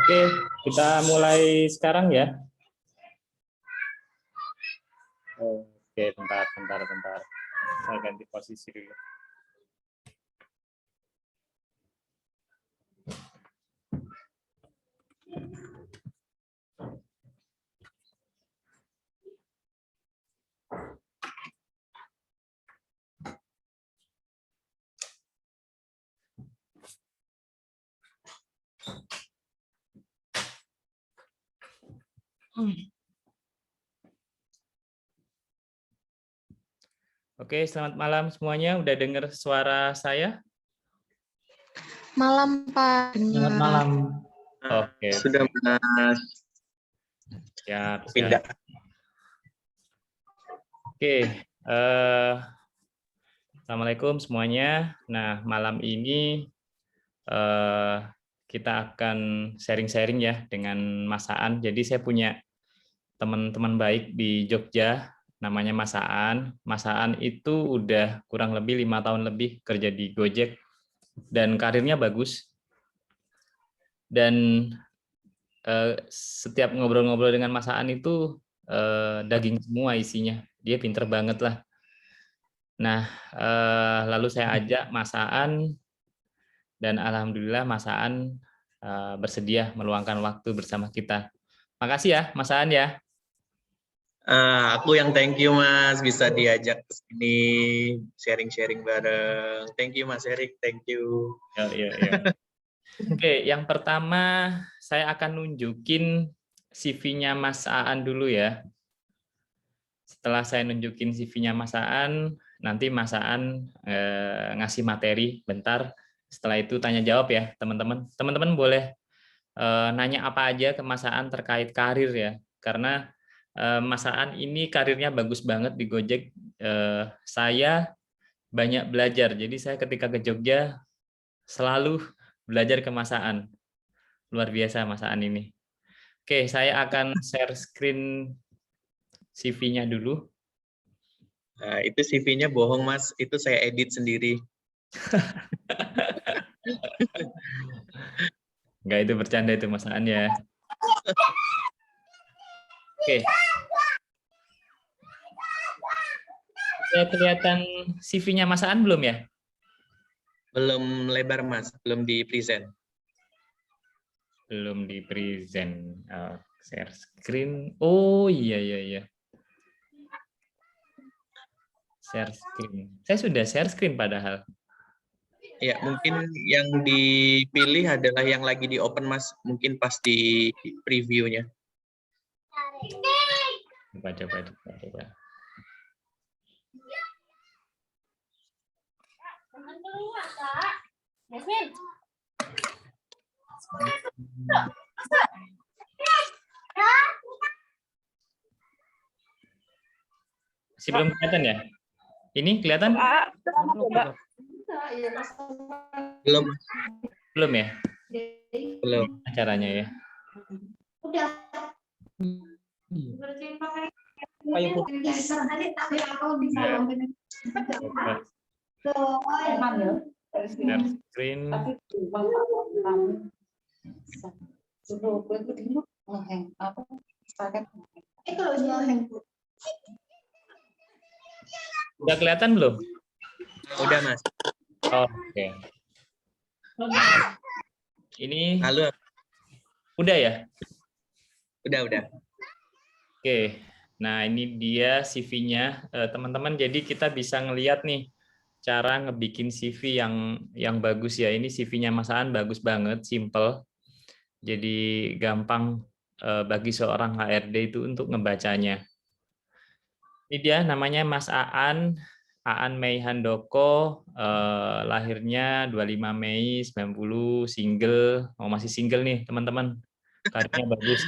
Oke, kita mulai sekarang ya. Oke, bentar. Saya ganti posisi dulu. Oke, selamat malam semuanya. Udah dengar suara saya? Malam, Pak. Selamat malam. Oke. Sudah, Mas. Siap. Pindah. Oke. Assalamualaikum semuanya. Nah, malam ini kita akan sharing-sharing ya dengan Mas Aan. Jadi saya punya teman-teman baik di Jogja, namanya Mas Aan. Mas Aan itu udah kurang lebih 5 tahun lebih kerja di Gojek dan karirnya bagus. Dan setiap ngobrol-ngobrol dengan Mas Aan itu daging semua isinya. Dia pinter banget lah. Nah, lalu saya ajak Mas Aan dan alhamdulillah Mas Aan bersedia meluangkan waktu bersama kita. Makasih ya Mas Aan ya. Aku yang thank you, Mas, bisa diajak ke sini sharing-sharing bareng. Thank you, Mas Erik. Thank you. Ya. Oke, yang pertama saya akan nunjukin CV-nya Mas Aan dulu ya. Setelah saya nunjukin CV-nya Mas Aan, nanti Mas Aan ngasih materi bentar. Setelah itu tanya jawab ya, teman-teman. Teman-teman boleh nanya apa aja ke Mas Aan terkait karir ya. Karena Mas Aan ini karirnya bagus banget di Gojek. Saya banyak belajar. Jadi saya ketika ke Jogja selalu belajar ke Mas Aan. Luar biasa Mas Aan ini. Oke, saya akan share screen CV-nya dulu. Nah, itu CV-nya bohong, Mas. Itu saya edit sendiri. Enggak, itu bercanda itu Mas Aan ya. Oke. Udah kelihatan CV-nya Mas Aan belum ya? Belum lebar, Mas. Belum di-present. Belum di present. Share screen. Oh iya. Share screen. Saya sudah share screen padahal. Ya, mungkin yang dipilih adalah yang lagi di-open, Mas. Mungkin pas di preview-nya. Coba. Masih belum kelihatan ya? Ini kelihatan? Belum. Belum ya? Belum. Caranya ya. Share screen. Udah kelihatan belum? Udah, Mas. Oke. Ini Halo. udah ya? Udah. Oke. Nah, ini dia CV-nya, teman-teman. Jadi kita bisa ngelihat nih cara ngebikin CV yang bagus ya. Ini CV-nya Mas Aan bagus banget, simple. Jadi gampang bagi seorang HRD itu untuk ngebacanya. Ini dia namanya Mas Aan Mei Handoko, lahirnya 25 Mei 90, single, masih single nih teman-teman. Karirnya bagus.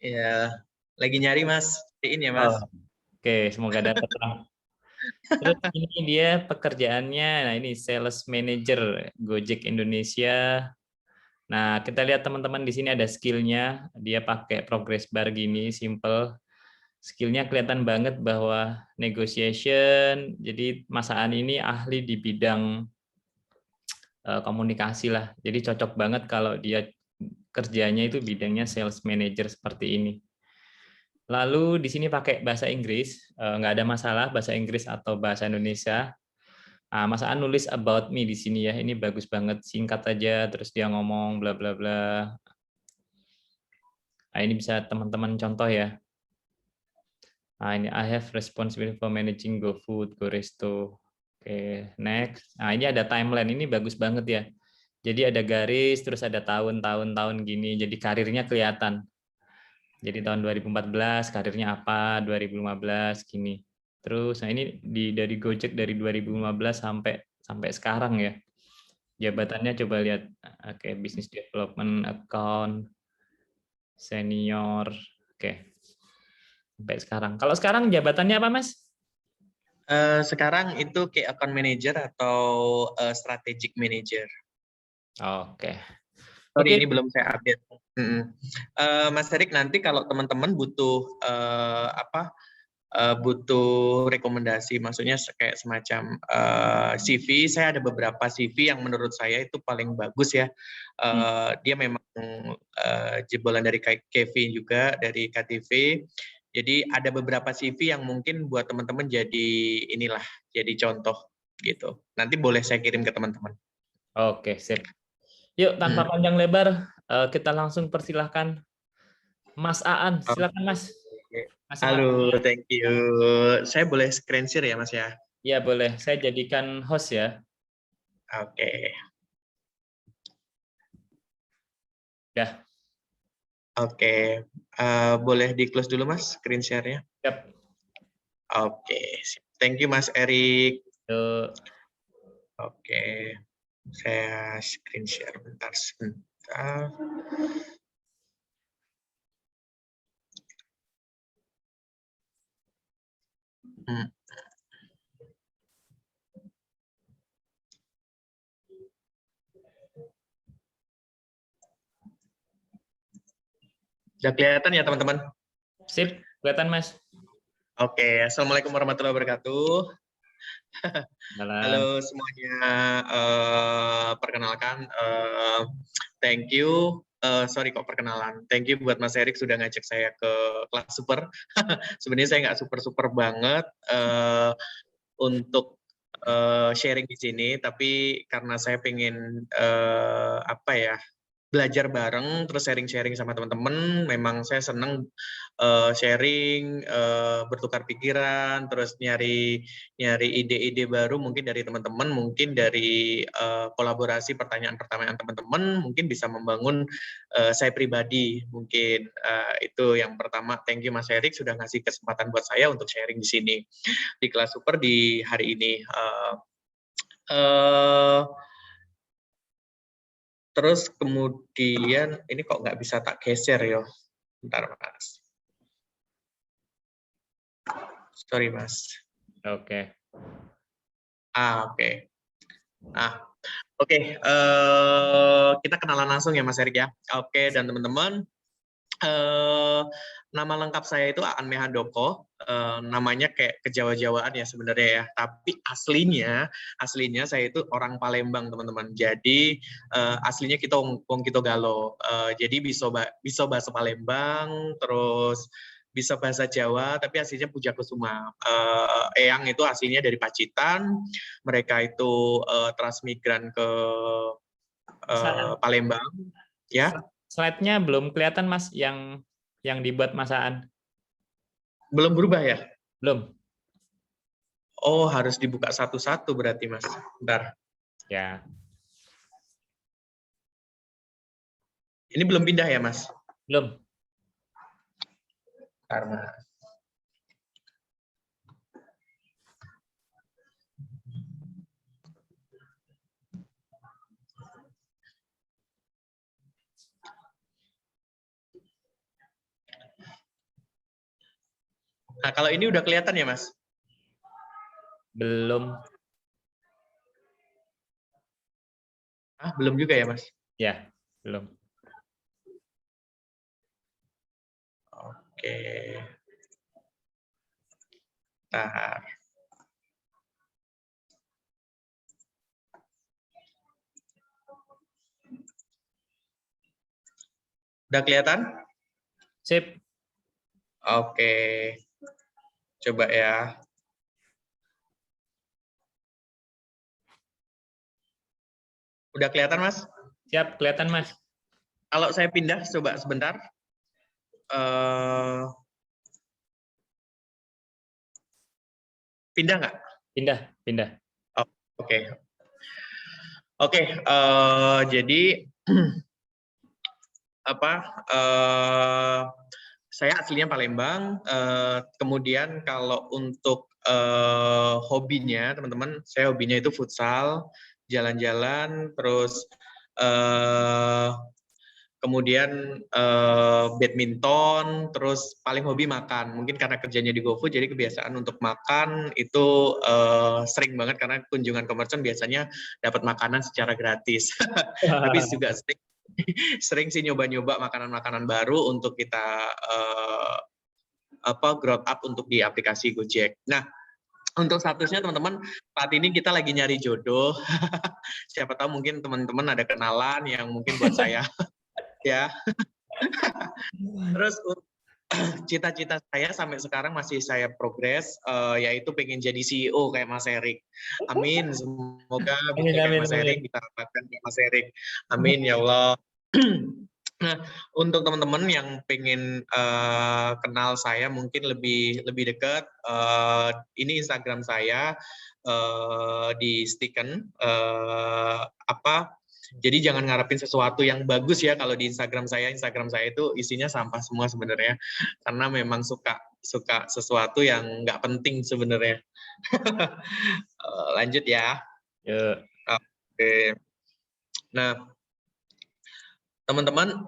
Ya, lagi nyari, Mas. Ini ya, Mas. Oke, semoga dapat lah. Terus ini dia pekerjaannya, nah ini sales manager Gojek Indonesia. Nah, kita lihat teman-teman di sini ada skill-nya, dia pakai progress bar gini, simple. Skill-nya kelihatan banget bahwa negotiation, jadi Mas Aan ini ahli di bidang komunikasi lah. Jadi cocok banget kalau dia kerjanya itu bidangnya sales manager seperti ini. Lalu di sini pakai bahasa Inggris, nggak ada masalah bahasa Inggris atau bahasa Indonesia. Nah, Mas Aan nulis about me di sini ya, ini bagus banget, singkat aja, terus dia ngomong bla bla bla. Nah, ini bisa teman-teman contoh ya. Nah, ini I have responsibility for managing GoFood, GoResto. Oke, next. Nah, ini ada timeline, ini bagus banget ya. Jadi ada garis, terus ada tahun-tahun gini, jadi karirnya kelihatan. Jadi tahun 2014 karirnya apa, 2015 gini. Terus nah ini dari Gojek dari 2015 sampai sekarang ya. Jabatannya coba lihat. Oke, business development, account, senior. Oke. Sampai sekarang. Kalau sekarang jabatannya apa, Mas? Sekarang itu kayak account manager atau strategic manager. Oke. Sorry, Oke. ini belum saya update. Mas Erik, nanti kalau teman-teman butuh butuh rekomendasi, maksudnya kayak semacam CV, saya ada beberapa CV yang menurut saya itu paling bagus ya. Dia memang jebolan dari Kevin juga, dari KTV. Jadi ada beberapa CV yang mungkin buat teman-teman jadi inilah, jadi contoh gitu. Nanti boleh saya kirim ke teman-teman. Oke, sip. Yuk, tanpa panjang lebar, kita langsung persilahkan Mas Aan. Silakan, Mas. Halo, thank you. Saya boleh screen share ya, Mas ya? Ya, boleh. Saya jadikan host ya. Oke. Ya. Oke. Boleh di-close dulu, Mas, screen share-nya? Yap. Oke. Thank you, Mas Erik. Yuk. Oke. Saya screen share bentar sebentar. Udah kelihatan ya, teman-teman? Sip, kelihatan, Mas. Oke. Assalamualaikum warahmatullahi wabarakatuh. Halo semuanya, perkenalkan, thank you, sorry kok perkenalan, thank you buat Mas Erik sudah ngajak saya ke kelas super. Sebenarnya saya nggak super banget untuk sharing di sini, tapi karena saya pengen belajar bareng, terus sharing-sharing sama teman-teman. Memang saya senang sharing, bertukar pikiran, terus nyari ide-ide baru mungkin dari teman-teman, mungkin dari kolaborasi pertanyaan-pertanyaan teman-teman, mungkin bisa membangun saya pribadi. Mungkin itu yang pertama. Thank you Mas Erik sudah ngasih kesempatan buat saya untuk sharing di sini di kelas super di hari ini. Terus kemudian, ini kok nggak bisa tak geser ya? Bentar Mas. Sorry Mas. Oke. Oke. Oke. Kita kenalan langsung ya Mas Erik ya. Oke, dan teman-teman, nama lengkap saya itu Aan Mehandoko. Namanya kayak kejawa-jawaan ya sebenarnya ya. Tapi aslinya saya itu orang Palembang teman-teman. Jadi aslinya kita wong Kito Galo. Jadi bisa bahasa Palembang, terus bisa bahasa Jawa, tapi aslinya Pujakusuma. Eyang itu aslinya dari Pacitan. Mereka itu transmigran ke Palembang. Ya. Slide-nya belum kelihatan Mas yang dibuat Masaan. Belum berubah ya? Belum. Oh, harus dibuka satu-satu berarti, Mas. Bentar. Ya. Ini belum pindah ya, Mas? Belum. Karena Nah, kalau ini udah kelihatan ya, Mas? Belum. Belum juga ya, Mas? Ya, belum. Oke. Bentar. Udah kelihatan? Sip. Oke. Coba ya. Udah kelihatan, Mas? Siap, kelihatan, Mas. Kalau saya pindah, coba sebentar. Pindah nggak? Pindah, pindah. Oh, oke. Oke, jadi saya aslinya Palembang. Kemudian kalau untuk hobinya, teman-teman, saya hobinya itu futsal, jalan-jalan, terus kemudian badminton, terus paling hobi makan. Mungkin karena kerjanya di GoFood, jadi kebiasaan untuk makan itu sering banget karena kunjungan ke merchant biasanya dapat makanan secara gratis. Tapi juga sering sih nyoba-nyoba makanan-makanan baru untuk kita growth up untuk di aplikasi Gojek. Nah, untuk statusnya teman-teman, saat ini kita lagi nyari jodoh. Siapa tahu mungkin teman-teman ada kenalan yang mungkin buat saya ya. Terus cita-cita saya sampai sekarang masih saya progres, yaitu pengen jadi CEO kayak Mas Erik. Amin, semoga bisa Amin, kayak amin, Mas amin. Erik, kita harapkan kayak Mas Erik. Amin ya Allah. Nah, untuk teman-teman yang pengen kenal saya mungkin lebih dekat, ini Instagram saya di Sticken. Jadi jangan ngarepin sesuatu yang bagus ya kalau di Instagram saya. Instagram saya itu isinya sampah semua sebenarnya, karena memang suka sesuatu yang nggak penting sebenarnya. Lanjut ya. Yuk. Oke. Nah, teman-teman,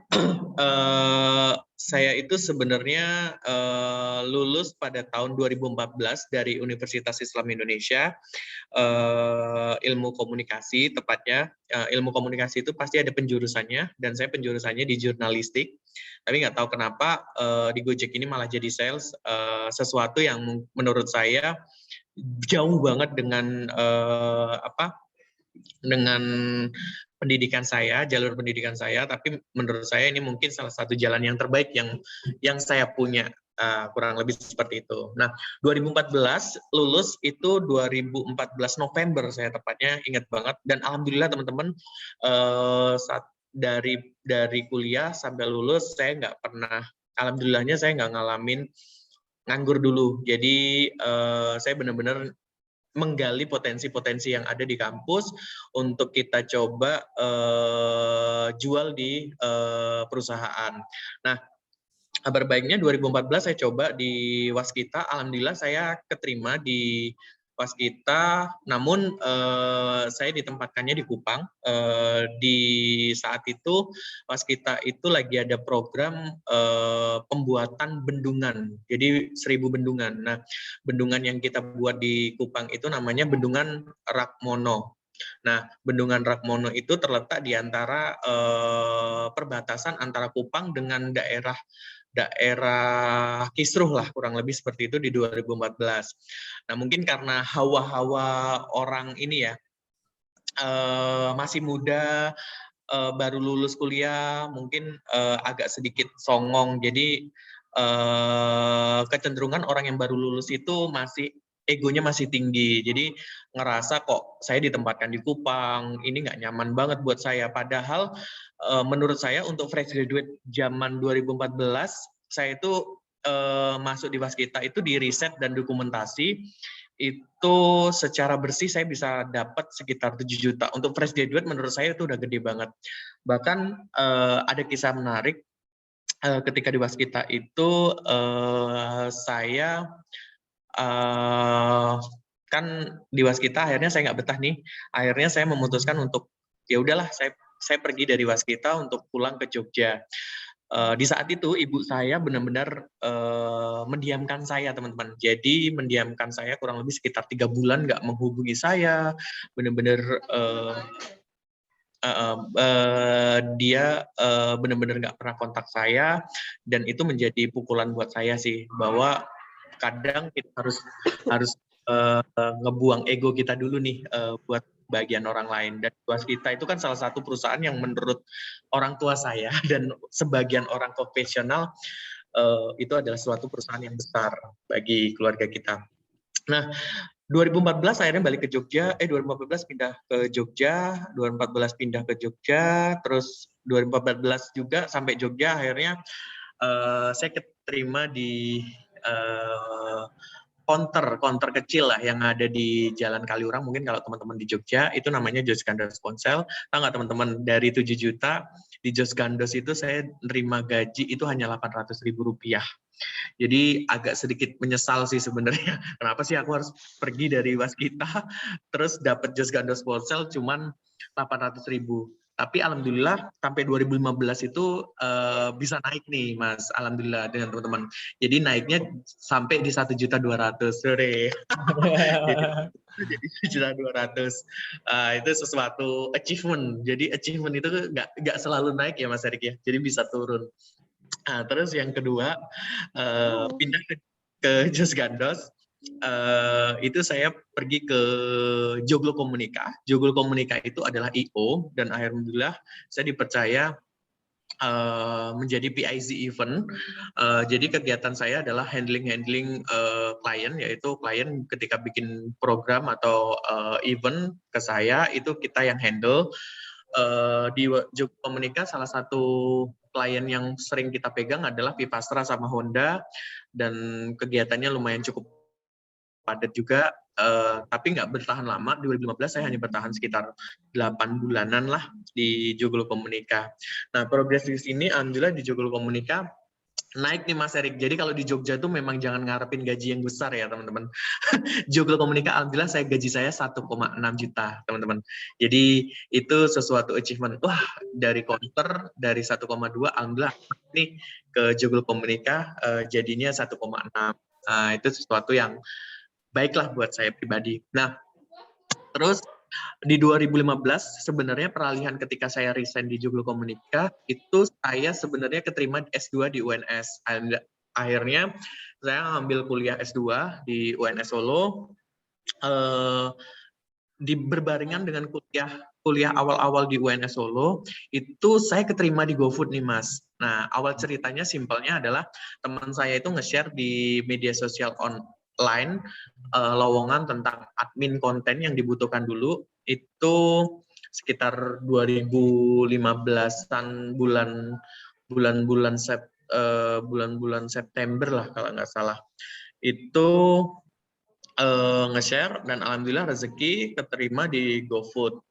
saya itu sebenarnya lulus pada tahun 2014 dari Universitas Islam Indonesia, ilmu komunikasi tepatnya. Ilmu komunikasi itu pasti ada penjurusannya, dan saya penjurusannya di jurnalistik. Tapi nggak tahu kenapa di Gojek ini malah jadi sales, sesuatu yang menurut saya jauh banget dengan dengan pendidikan saya, jalur pendidikan saya, tapi menurut saya ini mungkin salah satu jalan yang terbaik yang saya punya, kurang lebih seperti itu. Nah, 2014 lulus itu 2014 November saya tepatnya ingat banget, dan alhamdulillah teman-teman, saat dari kuliah sampai lulus saya nggak pernah, alhamdulillahnya saya nggak ngalamin nganggur dulu. Jadi saya benar-benar menggali potensi-potensi yang ada di kampus untuk kita coba jual di perusahaan. Nah, kabar baiknya 2014 saya coba di Waskita, alhamdulillah saya keterima di Waskita, namun saya ditempatkannya di Kupang. Di saat itu Waskita itu lagi ada program pembuatan bendungan, jadi 1000 bendungan. Nah, bendungan yang kita buat di Kupang itu namanya Bendungan Rakmono. Nah, Bendungan Rakmono itu terletak di antara perbatasan antara Kupang dengan daerah Kisruh lah, kurang lebih seperti itu di 2014. Nah, mungkin karena hawa-hawa orang ini ya, masih muda, baru lulus kuliah, mungkin agak sedikit songong. Jadi kecenderungan orang yang baru lulus itu egonya masih tinggi. Jadi ngerasa kok saya ditempatkan di Kupang, ini nggak nyaman banget buat saya. Padahal menurut saya untuk fresh graduate zaman 2014, saya itu masuk di Waskita itu di riset dan dokumentasi, itu secara bersih saya bisa dapat sekitar 7 juta. Untuk fresh graduate menurut saya itu udah gede banget. Bahkan ada kisah menarik, ketika di Waskita itu saya kan di Waskita akhirnya saya nggak betah nih. Akhirnya saya memutuskan untuk ya udahlah, saya pergi dari Waskita untuk pulang ke Jogja. Di saat itu ibu saya benar-benar mendiamkan saya, teman-teman. Jadi mendiamkan saya kurang lebih sekitar 3 bulan, nggak menghubungi saya, benar-benar dia benar-benar nggak pernah kontak saya, dan itu menjadi pukulan buat saya sih, bahwa kadang kita harus ngebuang ego kita dulu nih, buat bagian orang lain. Dan Waskita itu kan salah satu perusahaan yang menurut orang tua saya dan sebagian orang profesional itu adalah suatu perusahaan yang besar bagi keluarga kita. Nah, 2014 akhirnya balik ke Jogja, 2014 pindah ke Jogja, 2014 pindah ke Jogja, terus 2014 juga sampai Jogja akhirnya saya keterima di counter kecil lah yang ada di Jalan Kaliurang. Mungkin kalau teman-teman di Jogja itu namanya Jos Gandos Ponsel. Tahu nggak teman-teman, dari 7 juta di Jos Gandos itu saya nerima gaji itu hanya 800.000 rupiah. Jadi agak sedikit menyesal sih sebenarnya. Kenapa sih aku harus pergi dari Waskita terus dapat Jos Gandos Ponsel cuman 800.000. Tapi alhamdulillah sampai 2015 itu bisa naik nih Mas, alhamdulillah dengan teman-teman. Jadi naiknya sampai di 1.200.000. Sore. Jadi 1.200.000. Itu sesuatu achievement. Jadi achievement itu nggak selalu naik ya Mas Erik ya. Jadi bisa turun. Terus yang kedua pindah ke Jos Gandos. Itu saya pergi ke Joglo Komunika. Joglo Komunika itu adalah IO dan alhamdulillah saya dipercaya menjadi PIC event. Jadi kegiatan saya adalah handling klien, yaitu klien ketika bikin program atau event ke saya itu kita yang handle. Di Joglo Komunika salah satu klien yang sering kita pegang adalah Vivastra sama Honda dan kegiatannya lumayan cukup padat juga, tapi nggak bertahan lama. 2015 saya hanya bertahan sekitar 8 bulanan lah di Joglo Komunika. Nah, progres di sini alhamdulillah di Joglo Komunika naik nih Mas Erik. Jadi kalau di Jogja tuh memang jangan ngarepin gaji yang besar ya teman-teman. Joglo Komunika alhamdulillah gaji saya 1,6 juta teman-teman. Jadi itu sesuatu achievement. Wah, dari counter dari 1,2 alhamdulillah nih ke Joglo Komunika jadinya 1,6. Nah, itu sesuatu yang baiklah buat saya pribadi. Nah, terus di 2015 sebenarnya peralihan ketika saya resign di Joglo Komunika itu saya sebenarnya keterima S2 di UNS. Akhirnya saya ambil kuliah S2 di UNS Solo. Berbarengan dengan kuliah awal-awal di UNS Solo itu saya keterima di GoFood nih Mas. Nah, awal ceritanya simpelnya adalah teman saya itu nge-share di media sosial online lowongan tentang admin konten yang dibutuhkan dulu itu sekitar 2015-an bulan-bulan September lah kalau nggak salah. Itu nge-share dan alhamdulillah rezeki keterima di GoFood.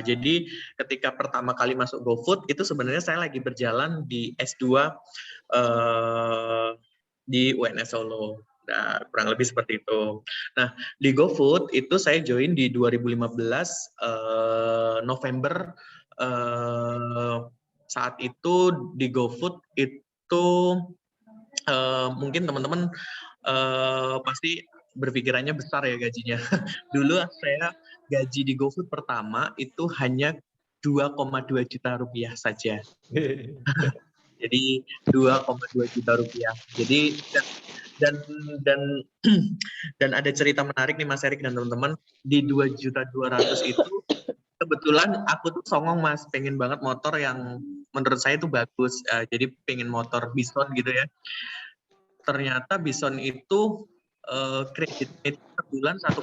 Jadi ketika pertama kali masuk GoFood itu sebenarnya saya lagi berjalan di S2 di UNS Solo. Nah, kurang lebih seperti itu. Nah, di GoFood itu saya join di 2015 November. Saat itu di GoFood itu mungkin teman-teman pasti berpikirannya besar ya gajinya. Dulu saya gaji di GoFood pertama itu hanya 2,2 juta rupiah saja. Jadi 2,2 juta rupiah. Jadi dan ada cerita menarik nih Mas Erik dan teman-teman, di 2.200.000 itu kebetulan aku tuh songong Mas, pengen banget motor yang menurut saya tuh bagus. Jadi pengen motor Bison gitu ya. Ternyata Bison itu kreditnya per bulan 1,5.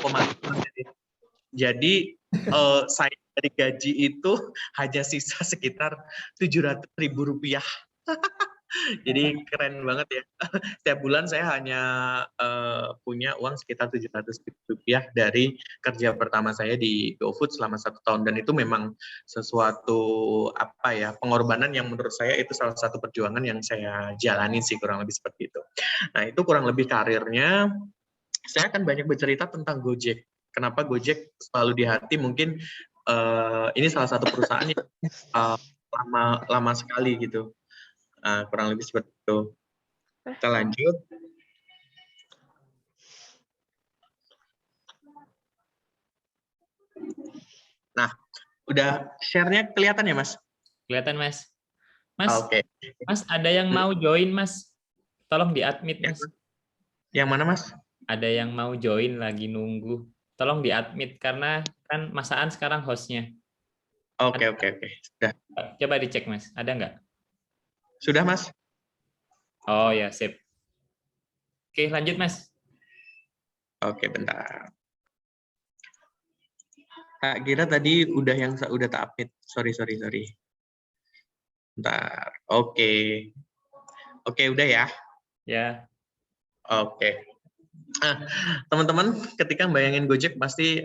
Jadi saya dari gaji itu hanya sisa sekitar 700.000 rupiah. Jadi keren banget ya. Setiap bulan saya hanya punya uang sekitar 700.000 rupiah dari kerja pertama saya di GoFood selama 1 tahun. Dan itu memang sesuatu pengorbanan yang menurut saya itu salah satu perjuangan yang saya jalani sih, kurang lebih seperti itu. Nah, itu kurang lebih karirnya. Saya akan banyak bercerita tentang Gojek. Kenapa Gojek selalu di hati? Mungkin ini salah satu perusahaan yang lama sekali gitu. Kurang lebih seperti itu. Kita lanjut. Nah, udah share-nya kelihatan ya, Mas? Kelihatan, Mas. Mas, Oke. Mas, ada yang mau join, Mas? Tolong di-admit, Mas. Yang mana, Mas? Ada yang mau join lagi nunggu. tolong di-admit karena kan Mas Aan sekarang host-nya. Oke. Sudah. Coba dicek Mas, ada nggak? Sudah, Mas? Oh ya, sip. Oke, lanjut Mas. Oke, bentar. Tak kira tadi udah tak update. Sorry. Bentar. Oke, udah ya. Ya. Oke. Nah, teman-teman, ketika bayangin Gojek pasti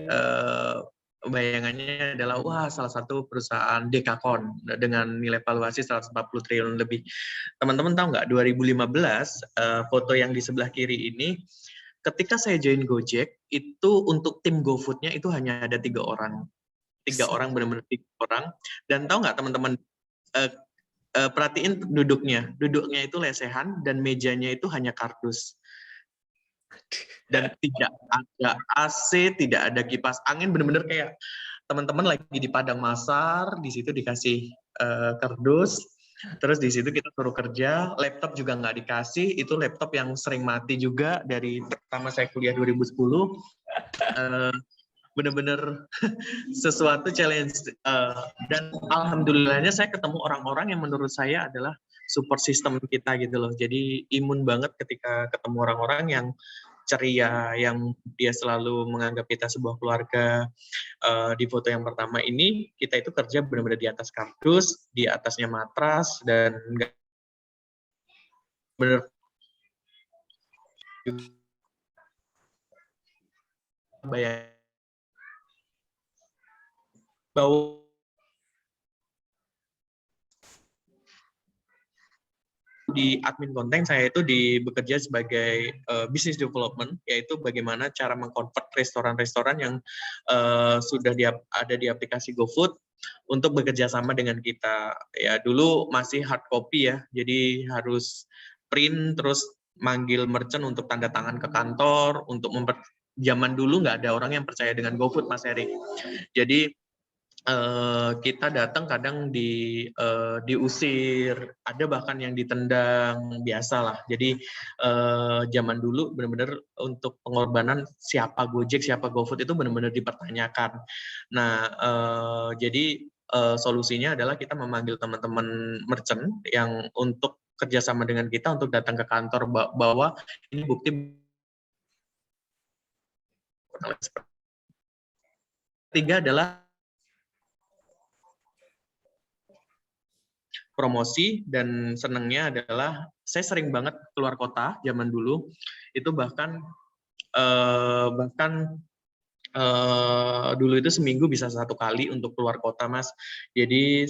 bayangannya adalah wah salah satu perusahaan dekakon dengan nilai valuasi 140 triliun lebih. Teman-teman tahu nggak 2015 foto yang di sebelah kiri ini ketika saya join Gojek itu untuk tim GoFood-nya itu hanya ada 3 orang. 3 orang, benar-benar 3 orang. Dan tahu nggak teman-teman, perhatiin duduknya itu lesehan dan mejanya itu hanya kardus. Dan tidak ada AC, tidak ada kipas angin, benar-benar kayak teman-teman lagi di padang masar, di situ dikasih kardus, terus di situ kita suruh kerja, laptop juga nggak dikasih, itu laptop yang sering mati juga dari pertama saya kuliah 2010. Benar-benar sesuatu challenge, dan alhamdulillahnya saya ketemu orang-orang yang menurut saya adalah support system kita gitu loh. Jadi imun banget ketika ketemu orang-orang yang ceria, yang dia selalu menganggap kita sebuah keluarga. Di foto yang pertama ini kita itu kerja benar-benar di atas kardus, di atasnya matras, dan benar bayang bau di admin konten. Saya itu bekerja sebagai business development, yaitu bagaimana cara mengkonvert restoran-restoran yang sudah ada di aplikasi GoFood untuk bekerja sama dengan kita. Ya dulu masih hard copy ya, jadi harus print terus manggil merchant untuk tanda tangan ke kantor untuk zaman dulu nggak ada orang yang percaya dengan GoFood, Mas Erik. Jadi kita datang kadang diusir, ada bahkan yang ditendang, biasalah. Jadi zaman dulu benar-benar untuk pengorbanan siapa Gojek, siapa GoFood itu benar-benar dipertanyakan. Nah, jadi solusinya adalah kita memanggil teman-teman merchant yang untuk kerjasama dengan kita untuk datang ke kantor bahwa ini bukti. Ketiga adalah promosi, dan senangnya adalah saya sering banget keluar kota zaman dulu, itu bahkan dulu itu seminggu bisa 1 kali untuk keluar kota, Mas. Jadi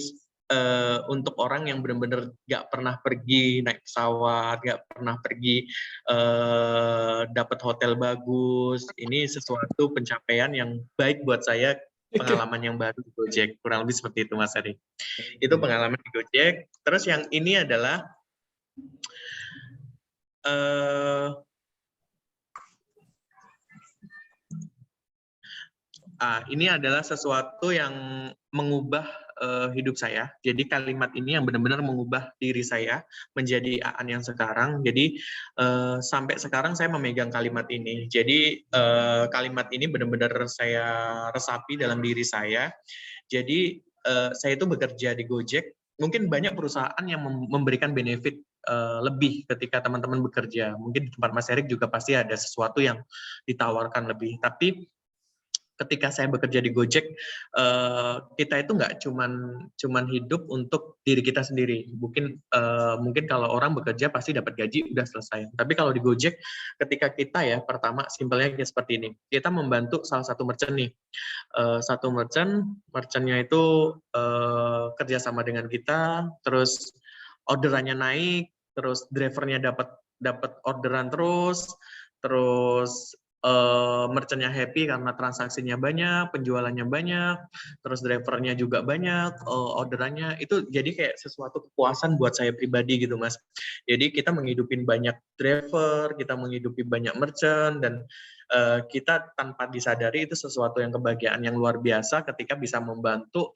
untuk orang yang benar-benar nggak pernah pergi naik pesawat, nggak pernah pergi dapat hotel bagus, ini sesuatu pencapaian yang baik buat saya, pengalaman yang baru di Gojek, kurang lebih seperti itu, Mas Eri. Itu pengalaman di Gojek. Terus yang ini adalah ini adalah sesuatu yang mengubah hidup saya. Jadi kalimat ini yang benar-benar mengubah diri saya menjadi Aan yang sekarang. Jadi sampai sekarang saya memegang kalimat ini. Jadi kalimat ini benar-benar saya resapi dalam diri saya. Jadi saya itu bekerja di Gojek. Mungkin banyak perusahaan yang memberikan benefit lebih ketika teman-teman bekerja. Mungkin di tempat Mas Erik juga pasti ada sesuatu yang ditawarkan lebih. Tapi ketika saya bekerja di Gojek, kita itu nggak cuman hidup untuk diri kita sendiri. Mungkin kalau orang bekerja pasti dapat gaji udah selesai. Tapi kalau di Gojek, ketika kita ya pertama simpelnya kayak seperti ini, kita membantu salah satu merchant nih, satu merchantnya itu kerjasama dengan kita, terus orderannya naik, terus drivernya dapat orderan terus merchant-nya happy karena transaksinya banyak, penjualannya banyak, terus drivernya juga banyak, orderannya itu jadi kayak sesuatu kepuasan buat saya pribadi gitu, Mas. Jadi kita menghidupin banyak driver, kita menghidupi banyak merchant, dan kita tanpa disadari itu sesuatu yang kebahagiaan yang luar biasa ketika bisa membantu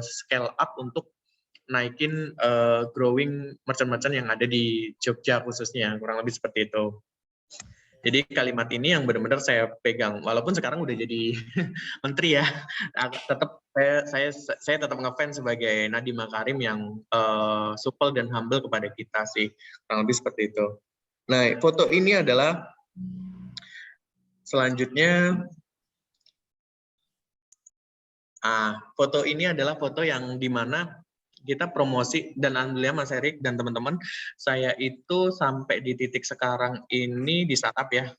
scale up untuk naikin growing merchant-merchant yang ada di Jogja khususnya, kurang lebih seperti itu. Jadi kalimat ini yang benar-benar saya pegang. Walaupun sekarang udah jadi menteri ya, tetap saya tetap ngefans sebagai Nadiem Makarim yang supel dan humble kepada kita sih, kurang lebih seperti itu. Nah, foto ini adalah selanjutnya. Foto ini adalah foto yang dimana kita promosi, dan alhamdulillah Mas Erik dan teman-teman, saya itu sampai di titik sekarang ini di startup ya,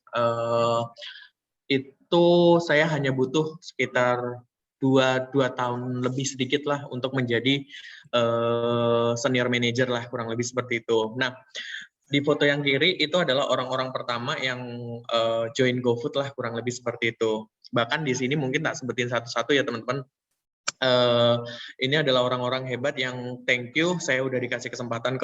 itu saya hanya butuh sekitar dua tahun lebih sedikit lah untuk menjadi senior manager lah, kurang lebih seperti itu. Nah, di foto yang kiri itu adalah orang-orang pertama yang join GoFood lah, kurang lebih seperti itu. Bahkan di sini mungkin tak sebutin satu-satu ya teman-teman. Ini adalah orang-orang hebat yang thank you, saya udah dikasih kesempatan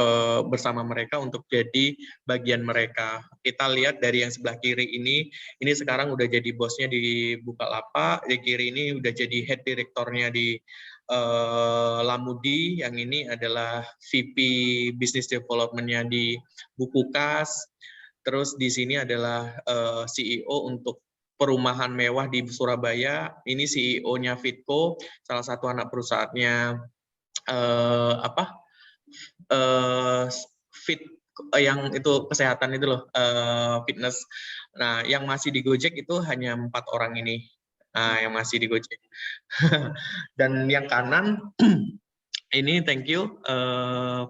bersama mereka untuk jadi bagian mereka. Kita lihat dari yang sebelah kiri ini sekarang udah jadi bosnya di Bukalapak, di kiri ini udah jadi head direktornya di Lamudi, yang ini adalah VP Business Development-nya di Bukukas, terus di sini adalah CEO untuk perumahan mewah di Surabaya. Ini CEO-nya Fitco, salah satu anak perusahaannya Fit, yang itu kesehatan itu loh, fitness. Nah, yang masih di Gojek itu hanya 4 orang ini. Nah, yang masih di Gojek. Dan yang kanan ini thank you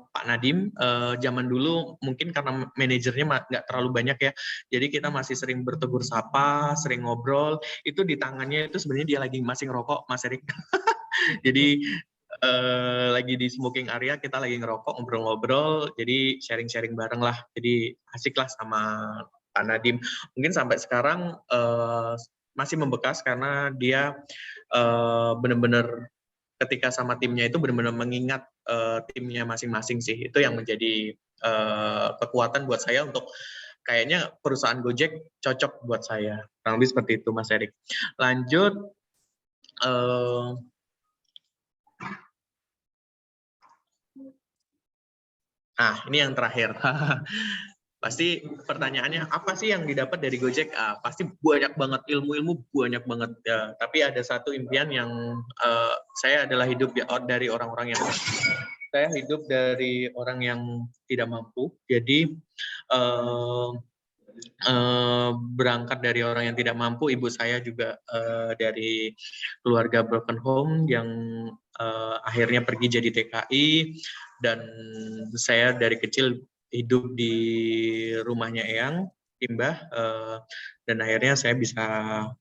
Pak Nadiem. Zaman dulu mungkin karena manajernya nggak terlalu banyak ya, jadi kita masih sering bertegur sapa, sering ngobrol. Itu di tangannya itu sebenarnya dia lagi masih ngerokok, Mas Erik. Jadi lagi di smoking area, kita lagi ngerokok, ngobrol-ngobrol, jadi sharing-sharing bareng lah. Jadi asik lah sama Pak Nadiem. Mungkin sampai sekarang masih membekas karena dia benar-benar ketika sama timnya itu benar-benar mengingat timnya masing-masing sih. Itu yang menjadi kekuatan buat saya untuk kayaknya perusahaan Gojek cocok buat saya. Kurang lebih seperti itu, Mas Erik. Lanjut. Ini yang terakhir. Pasti pertanyaannya apa sih yang didapat dari Gojek? Pasti banyak banget ilmu-ilmu, banyak banget ya. Tapi ada satu impian yang saya adalah hidup dari orang-orang yang tidak mampu. Jadi berangkat dari orang yang tidak mampu. Ibu saya juga dari keluarga broken home yang akhirnya pergi jadi TKI, dan saya dari kecil hidup di rumahnya Eyang Timbah, dan akhirnya saya bisa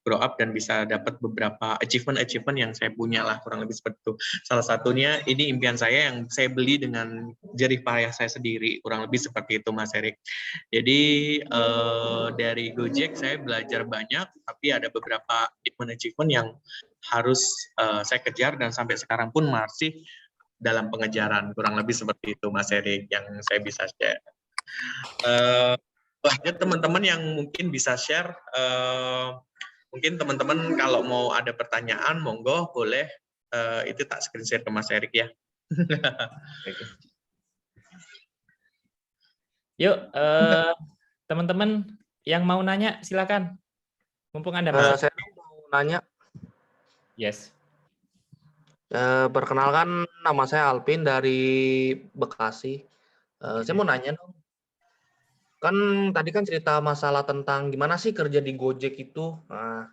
grow up dan bisa dapat beberapa achievement yang saya punya lah, kurang lebih seperti itu. Salah satunya ini impian saya yang saya beli dengan jerih payah saya sendiri, kurang lebih seperti itu, Mas Erik. Jadi dari Gojek saya belajar banyak, tapi ada beberapa achievement yang harus saya kejar dan sampai sekarang pun masih dalam pengejaran, kurang lebih seperti itu, Mas Erik, yang saya bisa share. Banyak teman-teman yang mungkin bisa share. Mungkin teman-teman kalau mau ada pertanyaan, monggo boleh itu tak screen share ke Mas Erik ya. Yuk, teman-teman yang mau nanya silakan. Mumpung Anda masih. Saya mau nanya. Yes. Perkenalkan, nama saya Alvin dari Bekasi. Saya mau nanya dong. Kan tadi kan cerita masalah tentang gimana sih kerja di Gojek itu. Nah,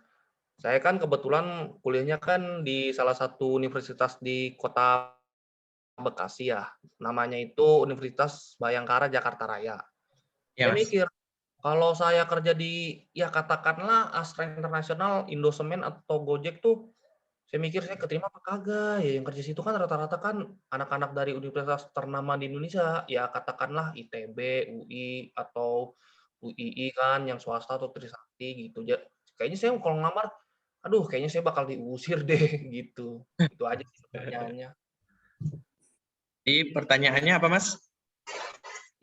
saya kan kebetulan kuliahnya kan di salah satu universitas di kota Bekasi ya. Namanya itu Universitas Bayangkara Jakarta Raya. Ya, Saya Mas. mikir, kalau saya kerja di, ya katakanlah Astra Internasional, Indosemen atau Gojek tuh, saya mikir saya keterima apa kagak ya, yang kerja situ kan rata-rata kan anak-anak dari universitas ternama di Indonesia, ya katakanlah ITB, UI, atau UII kan yang swasta atau Trisakti gitu. Kayaknya saya kalau ngelamar, aduh kayaknya saya bakal diusir deh gitu. Itu aja sih pertanyaannya. Jadi pertanyaannya apa, Mas?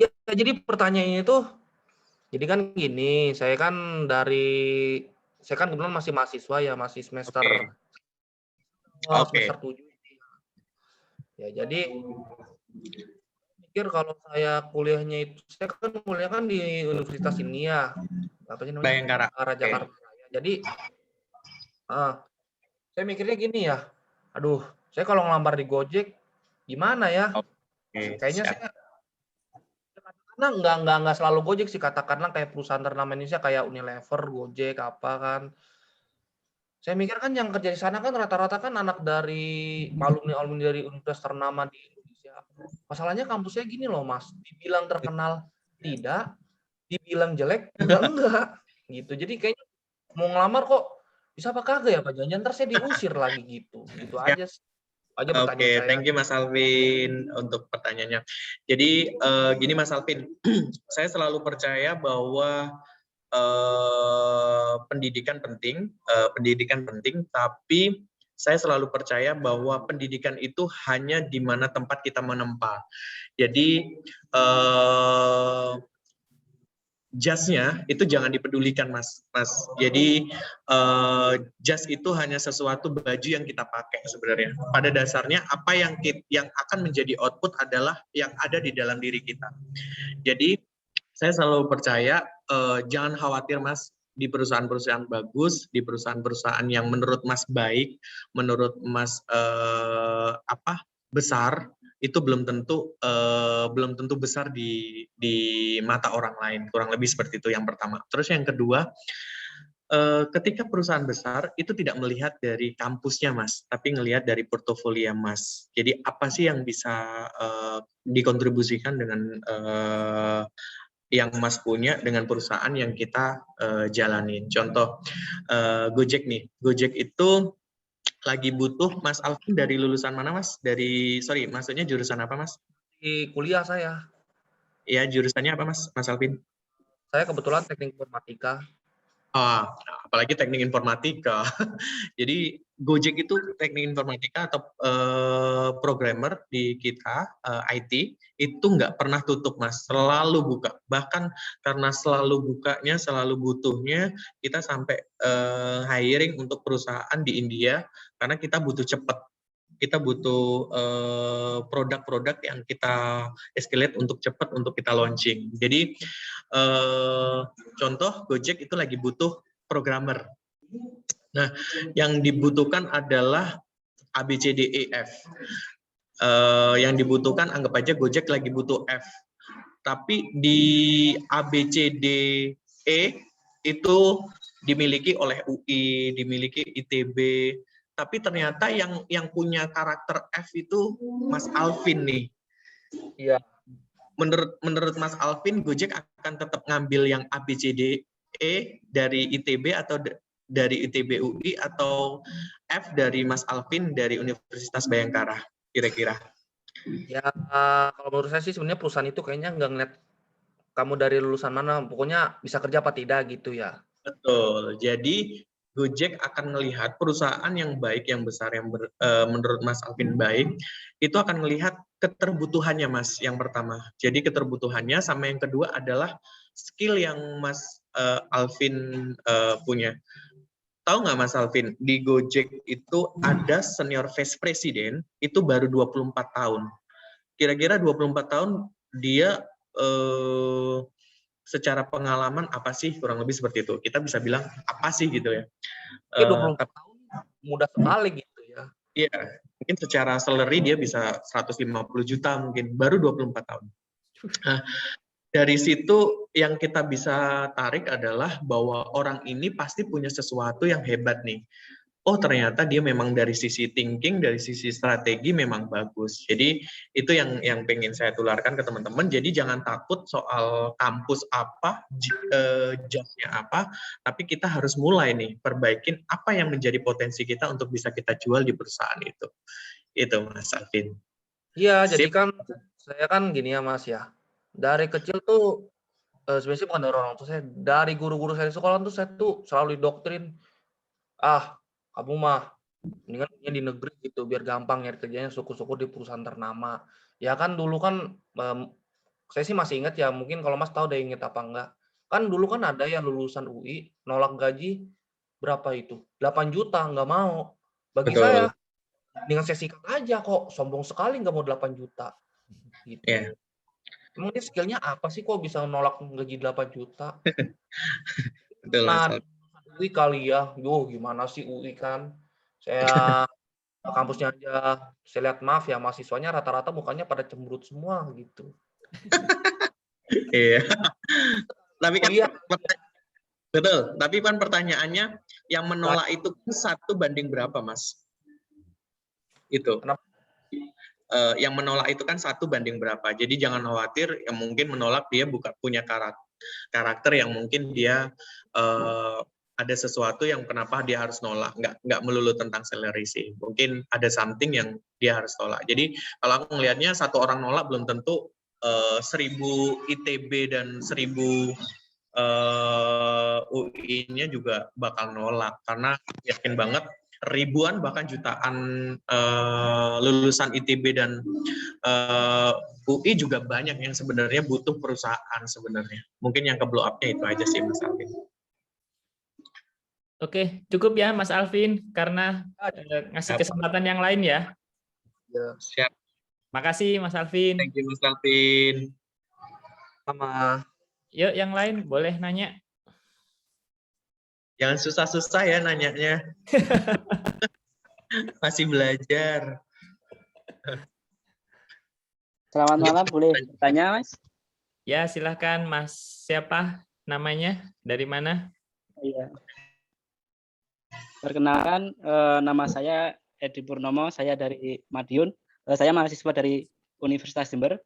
Ya, jadi pertanyaannya itu, jadi kan gini, saya kan kebetulan masih mahasiswa ya, masih semester semester 7 ini. Ya, jadi pikir kalau saya kuliahnya itu, saya kan kuliah kan di universitas ini ya. apa sih namanya? Bayangkara. Arah Oke. Jakarta Raya. Jadi saya mikirnya gini ya, aduh, saya kalau ngelamar di Gojek gimana ya? Oke, Kayaknya siap. saya karena nggak selalu Gojek sih, katakanlah kayak perusahaan ternama Indonesia kayak Unilever, Gojek apa kan. Saya mikir kan yang kerja di sana kan rata-rata kan anak dari alumni dari universitas ternama di Indonesia. Masalahnya kampusnya gini loh Mas, dibilang terkenal tidak, dibilang jelek juga enggak gitu. Jadi kayaknya mau ngelamar kok bisa apa kagak ya Pak? Jangan ntar saya diusir lagi gitu. Gitu Siap. aja sih. Aja pertanyaan Oke, saya. thank you Mas Alvin untuk pertanyaannya. Jadi gini Mas Alvin, saya selalu percaya bahwa pendidikan penting, tapi saya selalu percaya bahwa pendidikan itu hanya di mana tempat kita menempa. Jadi jas-nya itu jangan dipedulikan Mas. Jadi jas itu hanya sesuatu baju yang kita pakai sebenarnya. Pada dasarnya apa yang akan menjadi output adalah yang ada di dalam diri kita. Jadi saya selalu percaya jangan khawatir Mas, di perusahaan-perusahaan bagus, di perusahaan-perusahaan yang menurut Mas baik, menurut Mas besar, itu belum tentu besar di mata orang lain. Kurang lebih seperti itu yang pertama. Terus yang kedua, ketika perusahaan besar itu tidak melihat dari kampusnya Mas, tapi ngelihat dari portofolio Mas. Jadi apa sih yang bisa dikontribusikan dengan yang Mas punya dengan perusahaan yang kita jalanin. Contoh Gojek nih, Gojek itu lagi butuh Mas Alvin dari lulusan mana Mas? Maksudnya jurusan apa Mas? Di kuliah saya. Ya, jurusannya apa Mas Alvin? Saya kebetulan teknik informatika. Apalagi teknik informatika. Jadi Gojek itu teknik informatika atau programmer di kita, IT, itu nggak pernah tutup Mas, selalu buka. Bahkan karena selalu bukanya, selalu butuhnya, kita sampai hiring untuk perusahaan di India, karena kita butuh cepat. Kita butuh produk-produk yang kita escalate untuk cepat untuk kita launching. Jadi contoh Gojek itu lagi butuh programmer. Nah, yang dibutuhkan adalah ABCDEF. Yang dibutuhkan anggap aja Gojek lagi butuh F. Tapi di ABCDE itu dimiliki oleh UI, dimiliki ITB. Tapi ternyata yang punya karakter F itu Mas Alvin nih. Iya. Menurut Mas Alvin, Gojek akan tetap ngambil yang ABCDE dari ITB atau dari ITB UI atau F dari Mas Alvin dari Universitas Bayangkara, kira-kira? Ya, kalau menurut saya sih sebenarnya perusahaan itu kayaknya nggak ngeliat kamu dari lulusan mana, pokoknya bisa kerja apa tidak gitu ya. Betul. Jadi Gojek akan melihat perusahaan yang baik, yang besar, yang menurut Mas Alvin baik, itu akan melihat keterbutuhannya Mas, yang pertama. Jadi keterbutuhannya, sama yang kedua adalah skill yang Mas Alvin punya. Tahu nggak Mas Alvin, di Gojek itu ada senior vice president, itu baru 24 tahun. Kira-kira 24 tahun, dia secara pengalaman apa sih, kurang lebih seperti itu. Kita bisa bilang apa sih gitu ya. 24 tahun mudah sekali gitu ya. Iya, mungkin secara salary dia bisa 150 juta mungkin, baru 24 tahun. Nah, dari situ yang kita bisa tarik adalah bahwa orang ini pasti punya sesuatu yang hebat nih. Oh ternyata dia memang dari sisi thinking, dari sisi strategi memang bagus. Jadi itu yang pengen saya tularkan ke teman-teman. Jadi jangan takut soal kampus apa, jobnya apa, tapi kita harus mulai nih perbaikin apa yang menjadi potensi kita untuk bisa kita jual di perusahaan itu. Itu Mas Alvin. Iya, jadi kan saya kan gini ya Mas ya. Dari kecil tuh sebenarnya bukan dari orang tua saya, dari guru-guru saya di sekolah tuh saya tuh selalu didoktrin, kamu mah mendingan kerja di negeri gitu biar gampang nyari kerjanya, syukur-syukur di perusahaan ternama. Ya kan dulu kan saya sih masih ingat ya, mungkin kalau Mas tahu deh inget apa enggak. Kan dulu kan ada yang lulusan UI nolak gaji berapa itu? 8 juta, nggak mau. Bagi Betul. saya dengan saya sikat aja kok, sombong sekali nggak mau 8 juta. Gitu. Yeah. Emang dia skillnya apa sih kok bisa nolak gaji 8 juta? Betul, Mas Nah, Alvin. UI kali ya. Gimana sih UI kan? Saya ke kampusnya aja, saya lihat maaf ya mahasiswanya rata-rata mukanya pada cemberut semua gitu. Iya. Tapi kan Kuliah betul, tapi kan pertanyaannya yang menolak itu 1 banding berapa, Mas? Itu. Kenapa? Yang menolak itu kan 1 banding berapa. Jadi jangan khawatir, yang mungkin menolak dia bukan punya karakter yang mungkin dia ada sesuatu yang kenapa dia harus nolak. Nggak melulu tentang salary sih. Mungkin ada something yang dia harus tolak. Jadi kalau aku melihatnya 1 orang nolak belum tentu 1000 ITB dan 1000 UI-nya juga bakal nolak, karena yakin banget ribuan bahkan jutaan lulusan ITB dan UI juga banyak yang sebenarnya butuh perusahaan sebenarnya. Mungkin yang ke blow up-nya itu aja sih, Mas Alvin. Oke, cukup ya Mas Alvin, karena ngasih kesempatan yang lain ya. Siap. Makasih Mas Alvin. Thank you, Mas Alvin. Sama. Yuk yang lain boleh nanya. Jangan susah-susah ya nanyanya. Masih belajar. Selamat malam, boleh bertanya, Mas? Ya, silahkan Mas. Siapa namanya? Dari mana? Iya. Perkenalkan, nama saya Edi Purnomo, saya dari Madiun. Saya mahasiswa dari Universitas Jember.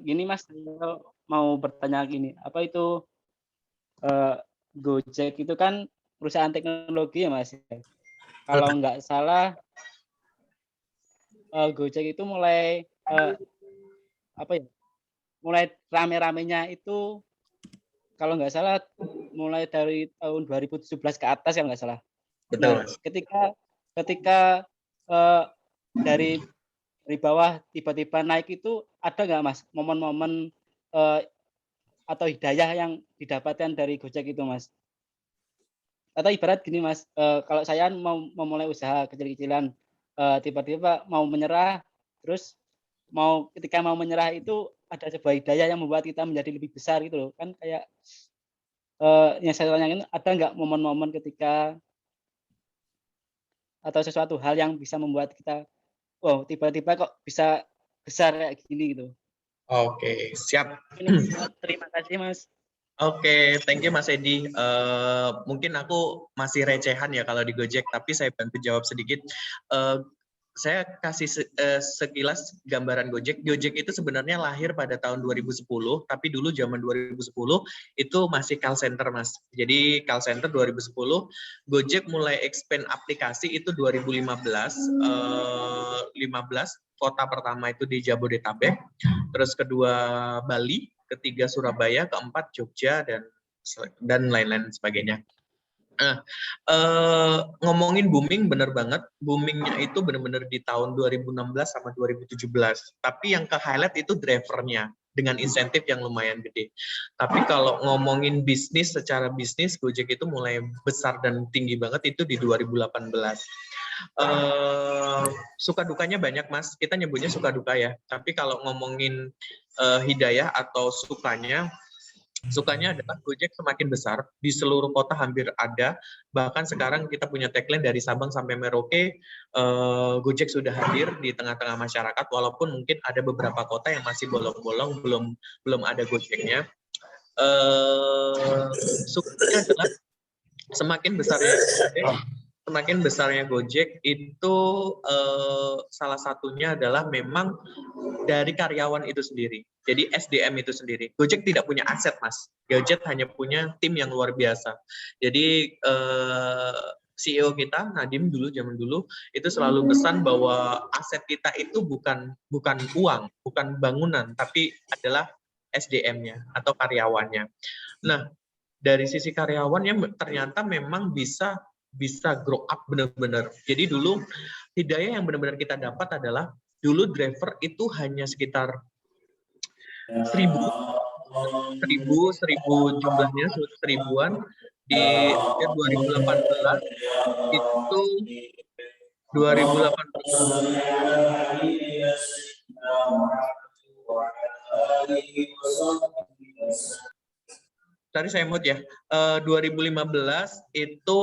Gini Mas, saya mau bertanya gini, apa itu Gojek itu kan perusahaan teknologi ya Mas? Kalau nggak salah, Gojek itu mulai mulai rame-ramenya itu kalau nggak salah mulai dari tahun 2017 ke atas ya nggak salah. Betul. Nah, ketika dari bawah tiba-tiba naik itu ada nggak Mas momen-momen atau hidayah yang didapatkan dari Gojek itu Mas? Atau ibarat gini Mas, kalau saya mau memulai usaha kecil-kecilan, tiba-tiba mau menyerah, terus ketika mau menyerah itu ada sebuah hidayah yang membuat kita menjadi lebih besar gitu loh. Kan kayak yang saya tanyakan, ada nggak momen-momen ketika atau sesuatu hal yang bisa membuat kita, wow tiba-tiba kok bisa besar kayak gini gitu. Oke, siap. Terima kasih Mas. Oke, thank you Mas Edi. Mungkin aku masih recehan ya kalau di Gojek, tapi saya bantu jawab sedikit. Saya kasih sekilas gambaran Gojek. Gojek itu sebenarnya lahir pada tahun 2010, tapi dulu zaman 2010 itu masih call center, Mas. Jadi call center 2010, Gojek mulai expand aplikasi itu 2015. 15 kota pertama itu di Jabodetabek, terus kedua Bali, ketiga Surabaya, keempat Jogja, dan lain-lain sebagainya. Ngomongin booming, bener banget. Boomingnya itu bener-bener di tahun 2016 sama 2017. Tapi yang ke highlight itu drivernya dengan insentif yang lumayan gede. Tapi kalau ngomongin bisnis, secara bisnis Gojek itu mulai besar dan tinggi banget itu di 2018. Suka dukanya banyak Mas, kita nyebutnya suka duka ya. Tapi kalau ngomongin hidayah atau sukanya adalah Gojek semakin besar, di seluruh kota hampir ada, bahkan sekarang kita punya tagline dari Sabang sampai Merauke, Gojek sudah hadir di tengah-tengah masyarakat, walaupun mungkin ada beberapa kota yang masih bolong-bolong, belum ada Gojeknya. Sukanya adalah semakin besarnya Gojek itu salah satunya adalah memang dari karyawan itu sendiri. Jadi SDM itu sendiri. Gojek tidak punya aset, Mas. Gojek hanya punya tim yang luar biasa. Jadi CEO kita, Nadiem zaman dulu, itu selalu pesan bahwa aset kita itu bukan uang, bukan bangunan, tapi adalah SDM-nya atau karyawannya. Nah, dari sisi karyawannya ternyata memang bisa grow up benar-benar. Jadi dulu hidayah yang benar-benar kita dapat adalah dulu driver itu hanya sekitar 1000 jumlahnya, 1000-an. Di 2018 itu 2018 Tadi saya mute ya. 2018 itu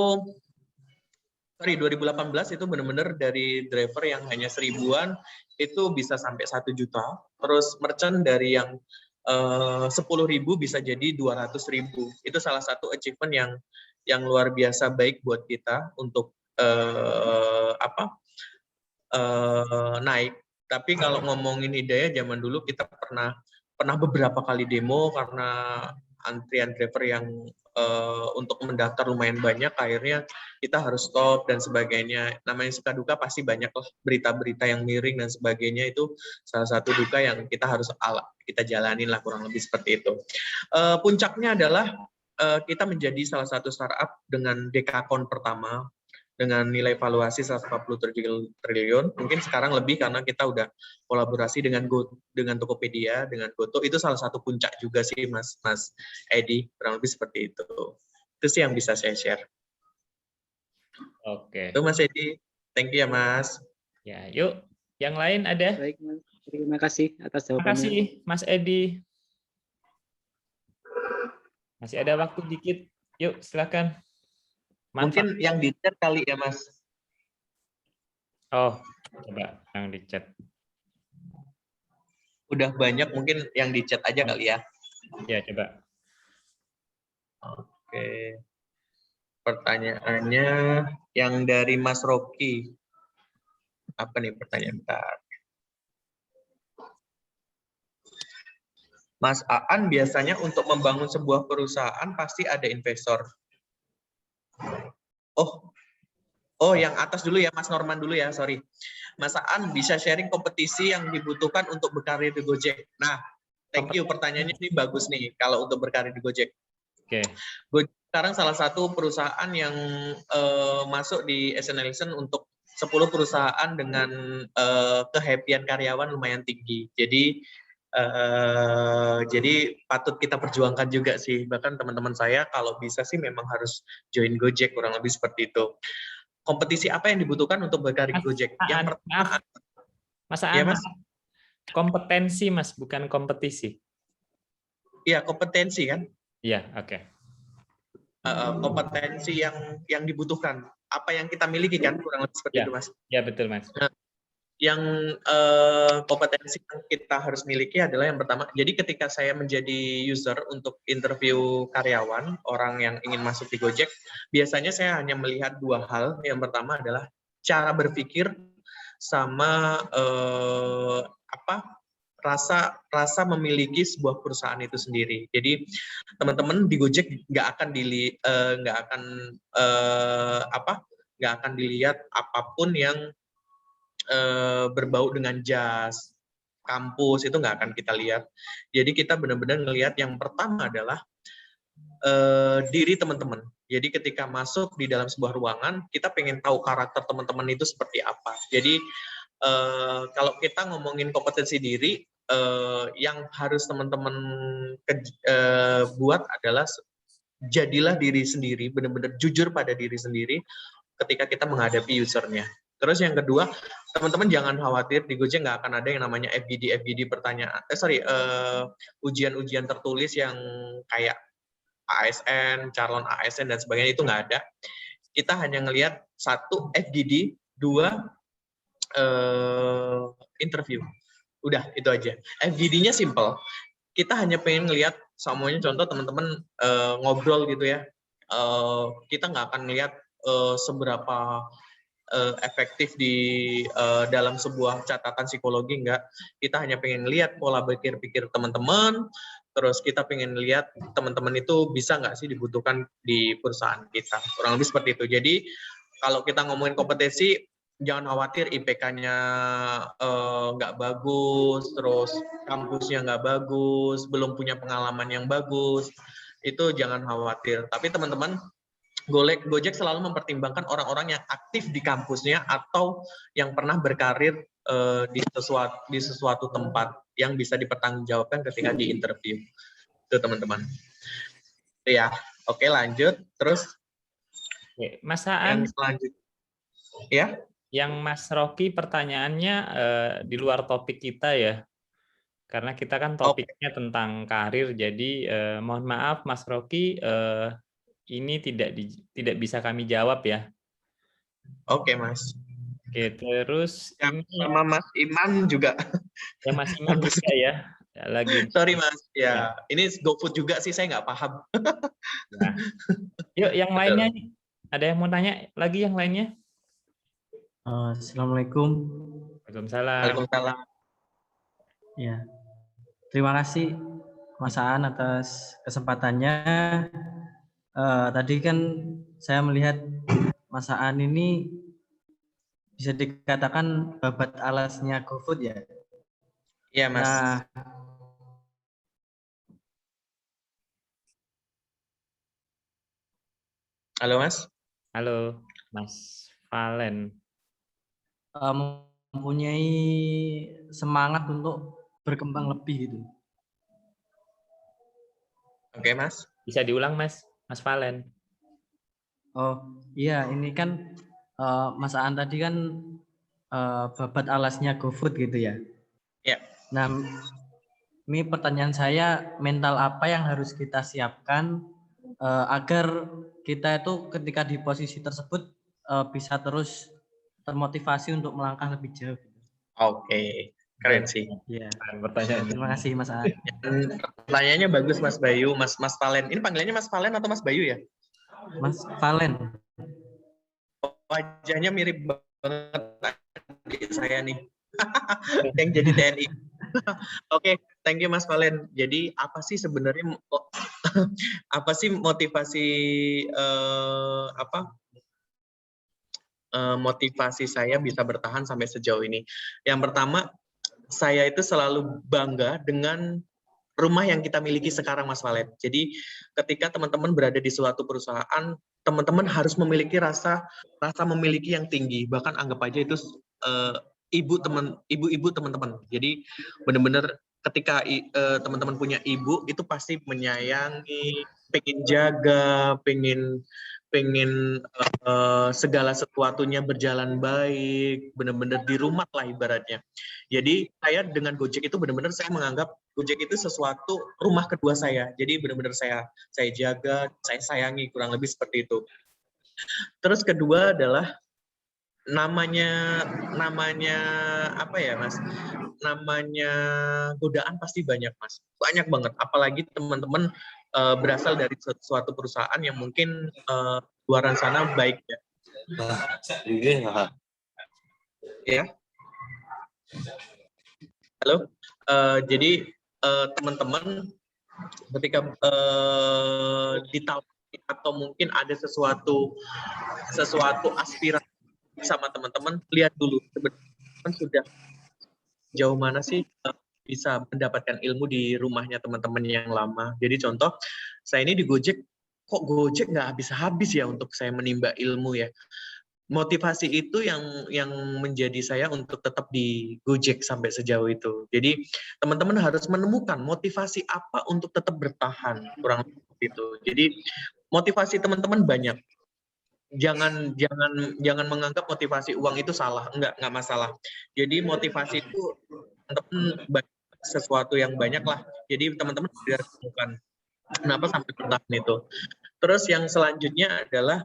benar-benar dari driver yang hanya 1000-an itu bisa sampai 1 juta. Terus merchant dari yang 10.000 bisa jadi 200.000. Itu salah satu achievement yang luar biasa baik buat kita untuk naik. Tapi kalau ngomongin Hidayah, zaman dulu kita pernah beberapa kali demo karena antrian driver yang untuk mendaftar lumayan banyak, akhirnya kita harus stop dan sebagainya. Namanya suka duka pasti banyak lah berita-berita yang miring dan sebagainya, itu salah satu duka yang kita harus kita jalanin lah, kurang lebih seperti itu. Puncaknya adalah kita menjadi salah satu startup dengan dekakon pertama dengan nilai valuasi 140 triliun. Mungkin sekarang lebih karena kita udah kolaborasi dengan Tokopedia, dengan Goto. Itu salah satu puncak juga sih, Mas Edi. Kurang lebih seperti itu. Itu sih yang bisa saya share. Oke. Itu Mas Edi. Thank you ya, Mas. Ya, yuk. Yang lain ada? Baik, Mas. Terima kasih atas Terima jawabannya. kasih, Mas Edi. Masih ada waktu dikit. Yuk, silakan. Mungkin yang di chat kali ya, Mas. Oh, coba yang di chat. Udah banyak, mungkin yang di chat aja kali ya. Ya, coba. Oke. Pertanyaannya yang dari Mas Rocky. Apa nih pertanyaan? Bentar. Mas Aan, biasanya untuk membangun sebuah perusahaan pasti ada investor. Oh, yang atas dulu ya, Mas Norman dulu ya, sorry. Mas Aan bisa sharing kompetisi yang dibutuhkan untuk berkarir di Gojek. Nah, thank you, pertanyaannya ini bagus nih, kalau untuk berkarir di Gojek. Oke. Gojek sekarang salah satu perusahaan yang masuk di Nielsen untuk 10 perusahaan dengan kehappyan karyawan lumayan tinggi. Jadi patut kita perjuangkan juga sih. Bahkan teman-teman saya kalau bisa sih memang harus join Gojek, kurang lebih seperti itu. Kompetisi apa yang dibutuhkan untuk berkarir di Gojek? Yang pertama, Mas Aan, ya, Mas? Kompetensi, Mas, bukan kompetisi. Iya, kompetensi kan? Iya, oke. Kompetensi yang dibutuhkan. Apa yang kita miliki kan, kurang lebih seperti itu, Mas. Iya, betul, Mas. Yang kompetensi yang kita harus miliki adalah yang pertama, jadi ketika saya menjadi user untuk interview karyawan, orang yang ingin masuk di Gojek, biasanya saya hanya melihat 2 hal. Yang pertama adalah cara berpikir sama rasa memiliki sebuah perusahaan itu sendiri. Jadi teman-teman di Gojek nggak akan dilihat apapun yang berbau dengan jas, kampus, itu nggak akan kita lihat. Jadi kita benar-benar ngelihat yang pertama adalah diri teman-teman. Jadi ketika masuk di dalam sebuah ruangan, kita pengen tahu karakter teman-teman itu seperti apa. Jadi kalau kita ngomongin kompetensi diri, yang harus teman-teman buat adalah jadilah diri sendiri, benar-benar jujur pada diri sendiri ketika kita menghadapi usernya. Terus yang kedua, teman-teman jangan khawatir, di Gojek nggak akan ada yang namanya FGD pertanyaan, ujian-ujian tertulis yang kayak ASN, calon ASN dan sebagainya, itu nggak ada. Kita hanya ngelihat 1 FGD, 2 interview. Udah, itu aja. FGD-nya simple. Kita hanya pengen ngelihat semuanya, contoh teman-teman ngobrol gitu ya. Kita nggak akan ngelihat seberapa efektif di dalam sebuah catatan psikologi, enggak. Kita hanya pengen lihat pola pikir teman-teman, terus kita pengen lihat teman-teman itu bisa nggak sih dibutuhkan di perusahaan kita. Kurang lebih seperti itu. Jadi kalau kita ngomongin kompetensi, jangan khawatir IPK-nya nggak bagus, terus kampusnya nggak bagus, belum punya pengalaman yang bagus, itu jangan khawatir. Tapi teman-teman, Gojek selalu mempertimbangkan orang-orang yang aktif di kampusnya atau yang pernah berkarir di sesuatu tempat yang bisa dipertanggungjawabkan ketika di interview. Itu teman-teman. Ya, oke, lanjut. Terus Mas Aan, yang selanjutnya, ya? Yang Mas Rocky pertanyaannya di luar topik kita ya. karena kita kan Oke. topiknya tentang karir. Jadi mohon maaf Mas Rocky, ini tidak bisa kami jawab ya. Oke, Mas. Oke, terus Yang ini sama Mas Iman juga. yang Mas Iman juga ya, lagi. Sorry, Mas. Ya. Ya, ini GoFood juga sih, saya nggak paham. Nah, yuk yang Betul. lainnya nih. Ada yang mau tanya lagi yang lainnya? Assalamualaikum. Waalaikumsalam. Waalaikumsalam. Ya, terima kasih Mas Aan atas kesempatannya. Tadi kan saya melihat Mas Aan ini bisa dikatakan babat alasnya GoFood ya. Iya, Mas. Nah, Halo, Mas. Halo, Mas Valen. mempunyai semangat untuk berkembang lebih gitu. Oke, Mas. Bisa diulang, Mas Valen. Oh iya, ini kan Mas Aan tadi kan babat alasnya GoFood gitu ya. Ya. Nah, ini pertanyaan saya, mental apa yang harus kita siapkan agar kita itu ketika di posisi tersebut bisa terus termotivasi untuk melangkah lebih jauh. Oke, keren sih. Iya. Pertanyaan. Terima kasih Mas Aan. Pertanyaannya bagus, Mas Bayu, Mas Valen. Ini panggilannya Mas Valen atau Mas Bayu ya? Mas Valen. Wajahnya mirip banget adik saya nih. Yang jadi TNI. Oke, thank you Mas Valen. Jadi apa sih sebenarnya apa sih motivasi motivasi saya bisa bertahan sampai sejauh ini? Yang pertama, saya itu selalu bangga dengan rumah yang kita miliki sekarang, Mas Valen. Jadi ketika teman-teman berada di suatu perusahaan, teman-teman harus memiliki rasa memiliki yang tinggi. Bahkan anggap aja itu ibu-ibu teman-teman. Jadi benar-benar ketika teman-teman punya ibu, itu pasti menyayangi, pengen jaga, pengen segala sesuatunya berjalan baik, benar-benar di rumah lah ibaratnya. Jadi saya dengan Gojek itu benar-benar saya menganggap Gojek itu sesuatu rumah kedua saya. Jadi benar-benar saya jaga, saya sayangi, kurang lebih seperti itu. Terus kedua adalah namanya apa ya, Mas? Namanya godaan pasti banyak, Mas. Banyak banget. Apalagi teman-teman berasal dari suatu perusahaan yang mungkin luaran sana baik ya. Ya. Halo. Jadi teman-teman ketika ditawari atau mungkin ada sesuatu aspirasi sama teman-teman, lihat dulu teman-teman sudah jauh mana sih bisa mendapatkan ilmu di rumahnya teman-teman yang lama. Jadi contoh, saya ini di Gojek, kok Gojek nggak habis-habis ya untuk saya menimba ilmu ya. Motivasi itu yang menjadi saya untuk tetap di Gojek sampai sejauh itu. Jadi teman-teman harus menemukan motivasi apa untuk tetap bertahan, kurang lebih itu. Jadi motivasi teman-teman banyak. Jangan menganggap motivasi uang itu salah, enggak masalah. Jadi motivasi itu teman-teman sesuatu yang banyak lah. Jadi teman-teman harus temukan kenapa sampai bertahan itu. Terus yang selanjutnya adalah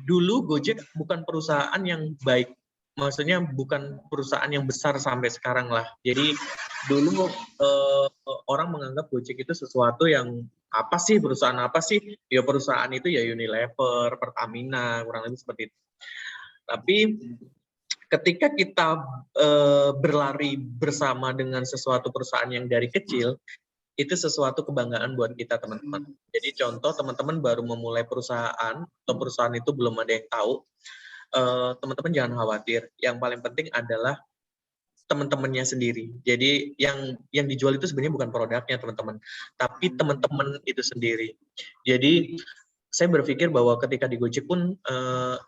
dulu Gojek bukan perusahaan yang baik. Maksudnya bukan perusahaan yang besar sampai sekarang lah. Jadi dulu orang menganggap Gojek itu sesuatu yang apa sih, perusahaan apa sih? Ya perusahaan itu ya Unilever, Pertamina, kurang lebih seperti itu. Tapi ketika kita berlari bersama dengan sesuatu perusahaan yang dari kecil, itu sesuatu kebanggaan buat kita teman-teman. Jadi contoh teman-teman baru memulai perusahaan atau perusahaan itu belum ada yang tahu, teman-teman jangan khawatir. Yang paling penting adalah teman-temannya sendiri. Jadi yang dijual itu sebenarnya bukan produknya teman-teman, tapi teman-teman itu sendiri. Jadi saya berpikir bahwa ketika di Gojek pun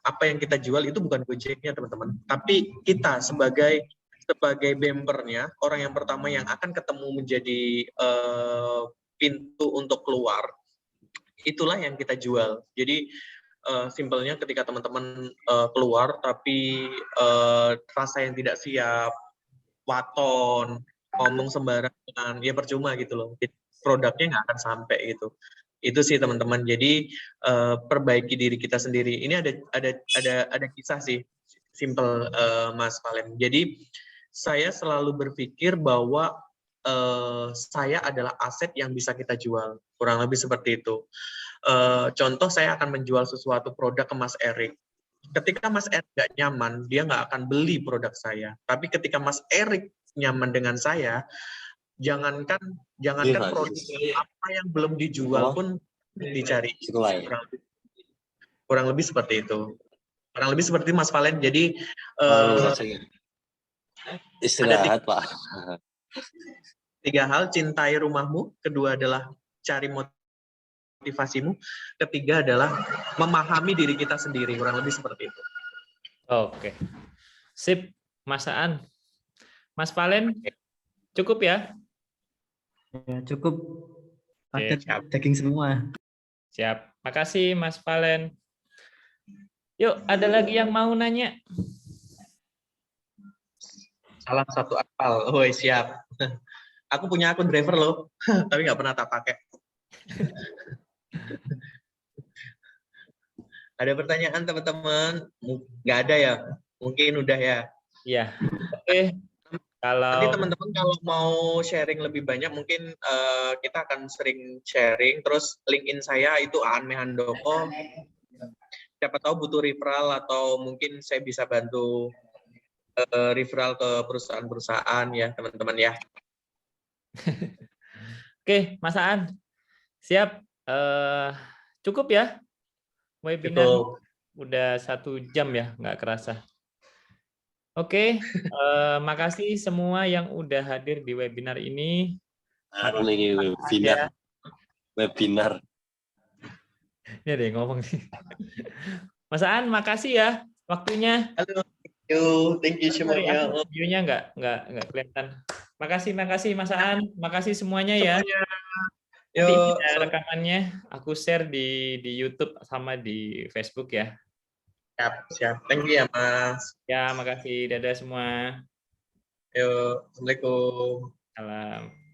apa yang kita jual itu bukan Gojeknya teman-teman, tapi kita sebagai bempernya, orang yang pertama yang akan ketemu menjadi pintu untuk keluar, itulah yang kita jual. Jadi simpelnya ketika teman-teman keluar tapi rasa yang tidak siap, waton, ngomong sembarangan, ya percuma gitu loh. Produknya nggak akan sampai gitu. Itu sih teman-teman. Jadi perbaiki diri kita sendiri. Ini ada kisah sih, simple Mas Valen. Jadi saya selalu berpikir bahwa saya adalah aset yang bisa kita jual. Kurang lebih seperti itu. Contoh, saya akan menjual sesuatu produk ke Mas Erik. Ketika Mas Erik nggak nyaman, dia nggak akan beli produk saya. Tapi ketika Mas Erik nyaman dengan saya, jangankan produk apa yang belum dijual pun dicari. Kurang lebih seperti itu. Kurang lebih seperti Mas Valen. Jadi istirahat Pak. 3 hal: cintai rumahmu, kedua adalah cari motivasimu, ketiga adalah memahami diri kita sendiri. Kurang lebih seperti itu. Oke. Sip, Mas Aan. Mas Valen, cukup ya? Ya, cukup. Oke, Paket daging semua. siap. Makasih Mas Valen. Yuk, ada lagi yang mau nanya? Salah satu akal. Oh, siap. Aku punya akun driver loh, tapi nggak pernah tak pakai. Ada pertanyaan teman-teman? Nggak ada ya? Mungkin udah ya. Iya. Oke. Nanti Kalau teman-teman kalau mau sharing lebih banyak, mungkin kita akan sering sharing. Terus LinkedIn saya itu Aan Mehandoko. Siapa tahu butuh referral atau mungkin saya bisa bantu referral ke perusahaan-perusahaan ya teman-teman ya. Oke, Mas Aan. Siap. Cukup ya? Webinar Cukup. udah 1 jam ya, nggak kerasa. Oke, makasih semua yang udah hadir di webinar ini. Webinar. Ini ada yang ngomong nih. Mas Aan, makasih ya waktunya. Halo, thank you semuanya. Videonya nggak kelihatan. Makasih Mas Aan. Makasih semuanya ya. Nanti ada rekamannya aku share di YouTube sama di Facebook ya. Siap. Thank you ya Mas. Ya, makasih. Dadah semua. Yuk, Assalamualaikum. Salam.